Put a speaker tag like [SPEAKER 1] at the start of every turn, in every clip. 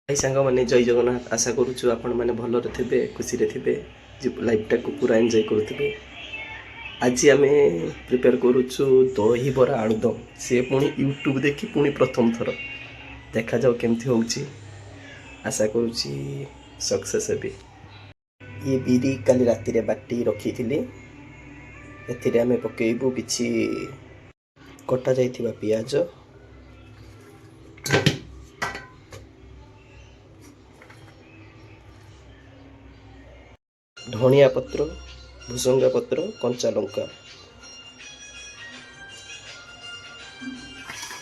[SPEAKER 1] भाई सांग मैंने जय जगन्नाथ आशा करूँ आपण मैंने भलरे थे खुशी थे लाइफ टाक पूरा एंजॉय करुवे। आज आम प्रिपेयर करुचु दही बरा आलुदम सी पुणी यूट्यूब देखी पुणी प्रथम थर देखा जाओ केमती होउची। आशा करुच्ची सक्सेस हेबी। ये बिरी काली राति रे बाटी रखी थी एथिरे आमे पकेइबू किछि कटा जाइथिबा पियाज धनिया पत्र भुसंगा पत्र कंचा लंका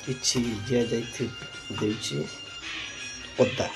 [SPEAKER 1] किछि दिया जाइथि देउछि अदा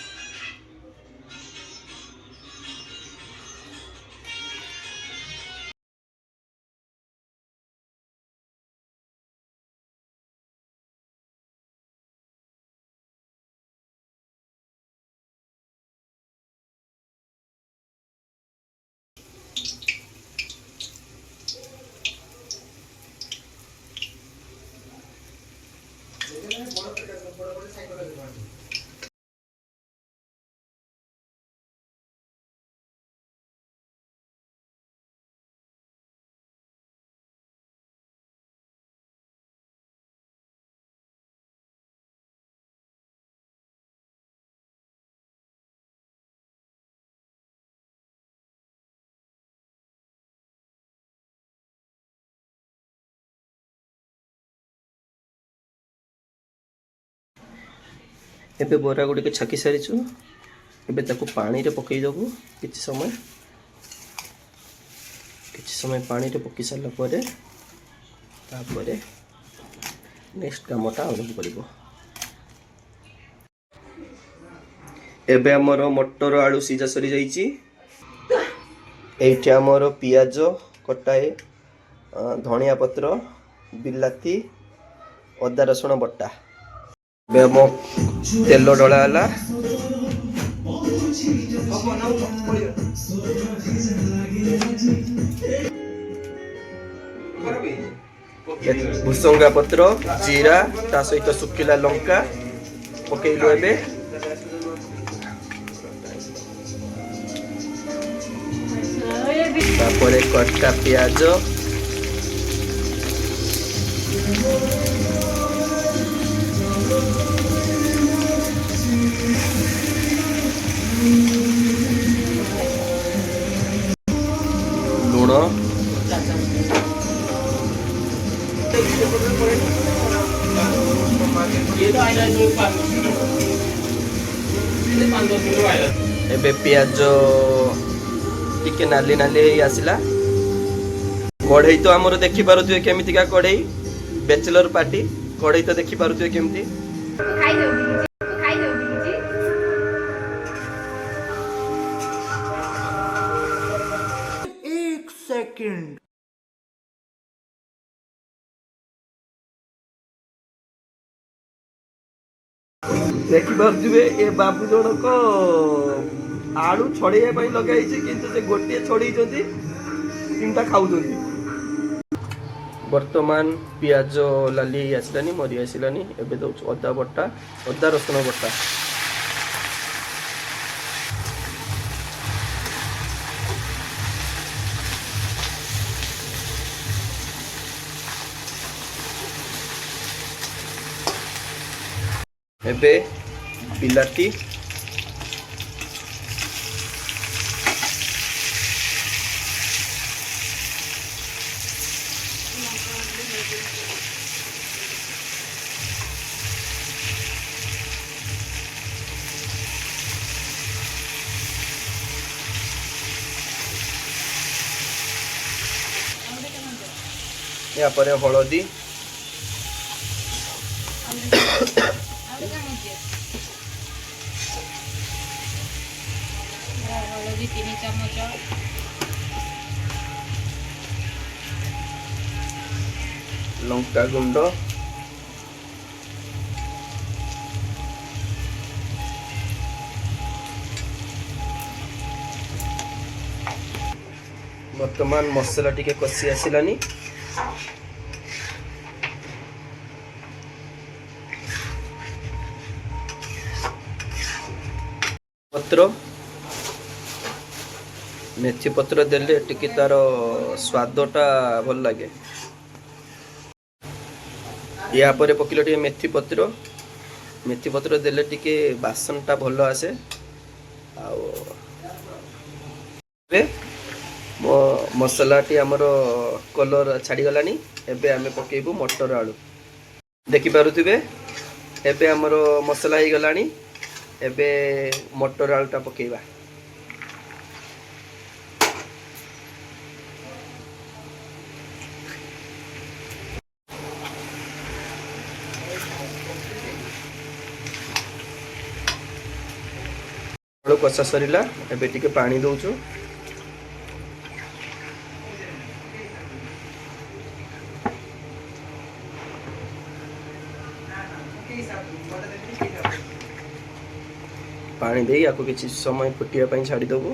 [SPEAKER 1] एबे बोरा गुडी के छकी सारिछु। एबे ताको पानी रे पकई दबु किछि समय पानी रे पकई सारला परे तापरे नेक्स्ट कामटा आरंभ करिवो। एबे हमर मटर आलू सीजा सरी जाइछि। एइठे हमर पियाज कटाए धनिया पत्र बिलाती अदा रसुण बटा बेम तेल डला हला भुसंगा पत्र जीरा ता सहित सुखिला लंका पकेइलो। एबे तापरे कटका पियाज लुण एबे पियाज टिके नाली नाली आसला। कढ़ई तो आमर देखि पारुथिबे केमितिका कढ़ई बैचलर पार्टी कढ़ई तो देखि पारुथिबे केमिति
[SPEAKER 2] एक सेकंड
[SPEAKER 1] देखि पारुथिबे ए बाबू जनक आलू छड़ेया ପାଇଁ लगाइछि किंतु से गोटे छड़ेई जति तीनटा खाउजंती। वर्तमान पियाज लाली आसलानी मरी आसलानी। एबे दउछ अदा बटा अदा रसुण बटा एबे बिलाती या पर हलदी
[SPEAKER 3] हलदी 3 चामच
[SPEAKER 1] लंका गुंड वर्तमान मसला टिके कसी आसिलानी। ପତ୍ର ମେଥି ପତ୍ର ଦେଲେ ଟିକେ ତାର ସ୍ୱାଦଟା ଭଲ ଲାଗେ। ୟା ପରେ ପକେଇଲେ ଟିକେ ମେଥି ପତ୍ର ଦେଲେ ଟିକେ ବାସନଟା ଭଲ ଆସେ। ଆଉ ଏବେ ମୋ ମସଲାଟି ଆମର କଲର୍ ଛାଡ଼ିଗଲାଣି। ଏବେ ଆମେ ପକେଇବୁ ମଟର ଆଳୁ। ଦେଖିପାରୁଥିବେ ଏବେ ଆମର ମସଲା ହେଇଗଲାଣି। ଏବେ ମଟର ଆଳୁଟା ପକେଇବା। ଆଳୁ କଷା ସରିଲା। ଏବେ ଟିକେ ପାଣି ଦଉଛୁ। ପାଣି ଦେଇ ଆକୁ କିଛି ସମୟ ଫୁଟିବା ପାଇଁ ଛାଡ଼ିଦେବୁ।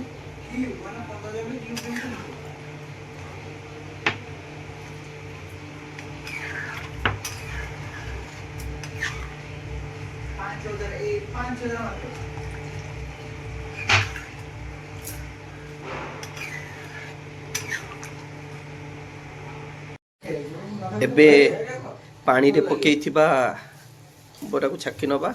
[SPEAKER 1] ଏବେ ପାଣିରେ ପକେଇଥିବା ବରାକୁ ଛାକି ନେବା।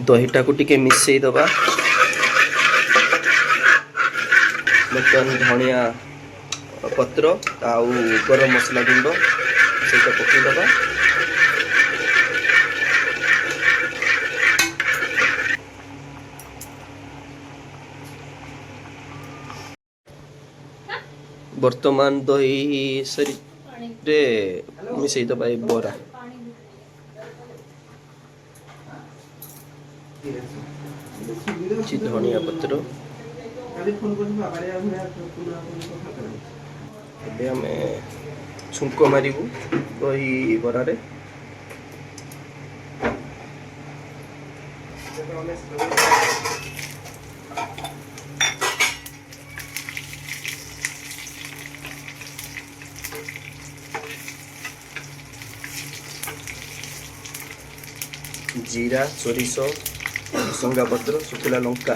[SPEAKER 1] ଦହିଟାକୁ ଟିକେ ମିଶେଇ ଦେବା। ବର୍ତ୍ତମାନ ଧଣିଆ ପତ୍ର ଆଉ ଗରମ ମସଲା ଗୁଣ୍ଡ ସେଇଟା ପକେଇଦେବା। ବର୍ତ୍ତମାନ ଦହି ସରିରେ ମିଶେଇଦେବା ଏ ବରା। କିଛି ଧଣିଆ ପତ୍ର। ଏବେ ଆମେ ଛୁଙ୍କ ମାରିବୁ ଦହି ବରାରେ। ଜିରା, ସୋରିଷ, ଭୃଷଙ୍ଗା ପତ୍ର, ଶୁଖିଲା ଲଙ୍କା।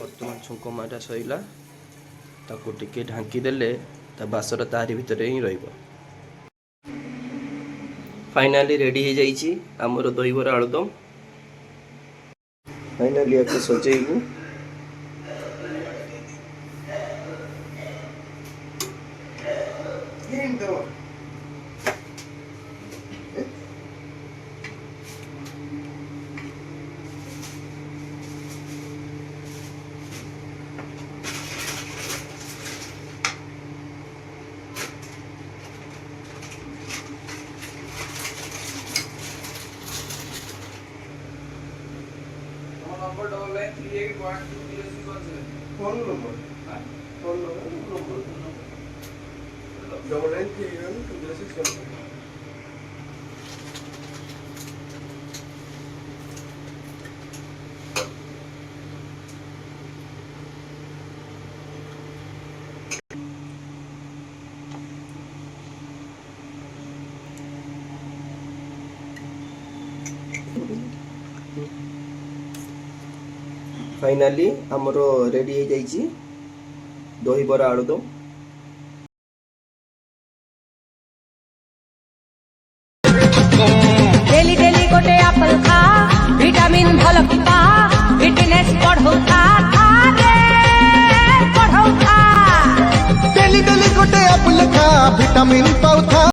[SPEAKER 1] ବର୍ତ୍ତମାନ ଛୁଙ୍କ ମାରା ସରିଲା। ତାକୁ ଟିକେ ଢାଙ୍କି ଦେଲେ ତା ବାସଟା ତାରି ଭିତରେ ହିଁ ରହିବ। ଫାଇନାଲି ରେଡ଼ି ହେଇଯାଇଛି ଆମର ଦହିବରା ଆଳୁଦମ୍। ଫାଇନାଲି ଆକୁ ସଜେଇବୁ। फाइनाली आमर रेडी हो जाइए दहीबरा आलुदम।